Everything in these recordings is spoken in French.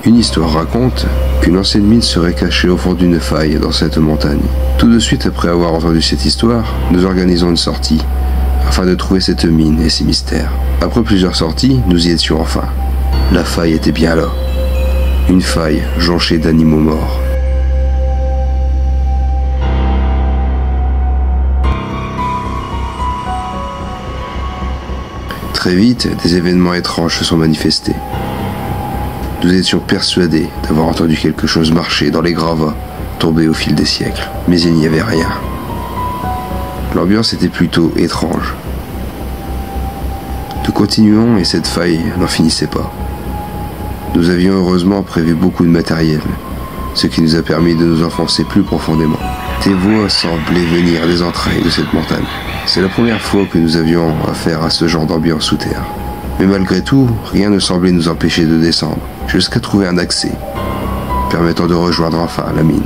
Une histoire raconte qu'une ancienne mine serait cachée au fond d'une faille dans cette montagne. Tout de suite après avoir entendu cette histoire, nous organisons une sortie afin de trouver cette mine et ses mystères. Après plusieurs sorties, nous y étions enfin. La faille était bien là. Une faille jonchée d'animaux morts. Très vite, des événements étranges se sont manifestés. Nous étions persuadés d'avoir entendu quelque chose marcher dans les gravats tombés au fil des siècles, mais il n'y avait rien. L'ambiance était plutôt étrange. Nous continuons et cette faille n'en finissait pas. Nous avions heureusement prévu beaucoup de matériel, ce qui nous a permis de nous enfoncer plus profondément. Des voix semblaient venir des entrailles de cette montagne. C'est la première fois que nous avions affaire à ce genre d'ambiance sous terre. Mais malgré tout, rien ne semblait nous empêcher de descendre, jusqu'à trouver un accès, permettant de rejoindre enfin la mine.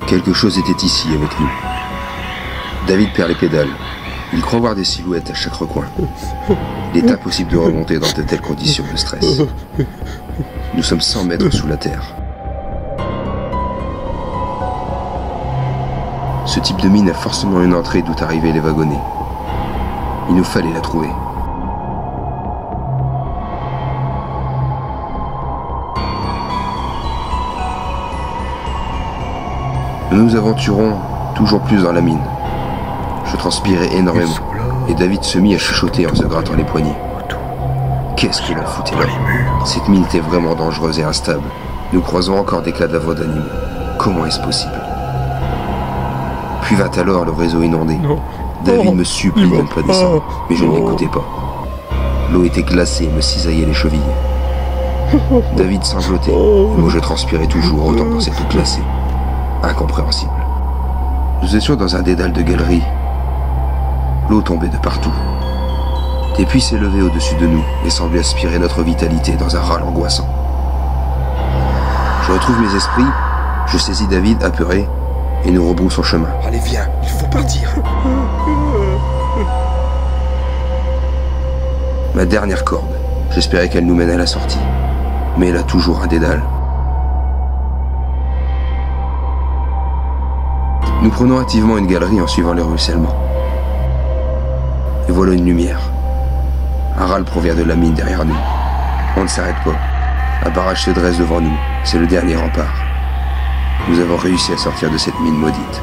Quelque chose était ici avec nous. David perd les pédales. Il croit voir des silhouettes à chaque recoin. Il est impossible de remonter dans de telles conditions de stress. Nous sommes 100 mètres sous la terre. Ce type de mine a forcément une entrée d'où arrivaient les wagonnets. Il nous fallait la trouver. Nous nous aventurons toujours plus dans la mine. Je transpirais énormément et David se mit à chuchoter en se grattant les poignets. Qu'est-ce qu'il en foutait là? Cette mine était vraiment dangereuse et instable. Nous croisons encore des cadavres d'animaux. Comment est-ce possible? Puis vint alors le réseau inondé. David me supplie de ne pas descendre, mais je ne l'écoutais pas. L'eau était glacée et me cisaillait les chevilles. David sanglotait, et moi je transpirais toujours autant dans cette eau glacée. Incompréhensible. Nous étions dans un dédale de galeries. L'eau tombait de partout. Des puits s'élevaient au-dessus de nous et semblaient aspirer notre vitalité dans un râle angoissant. Je retrouve mes esprits, je saisis David apeuré et nous rebroussons chemin. Allez, viens, il faut partir. Ma dernière corde, j'espérais qu'elle nous mène à la sortie. Mais elle a toujours un dédale. Nous prenons activement une galerie en suivant les ruissellements. Et voilà une lumière. Un râle provient de la mine derrière nous. On ne s'arrête pas. Un barrage se dresse devant nous. C'est le dernier rempart. Nous avons réussi à sortir de cette mine maudite.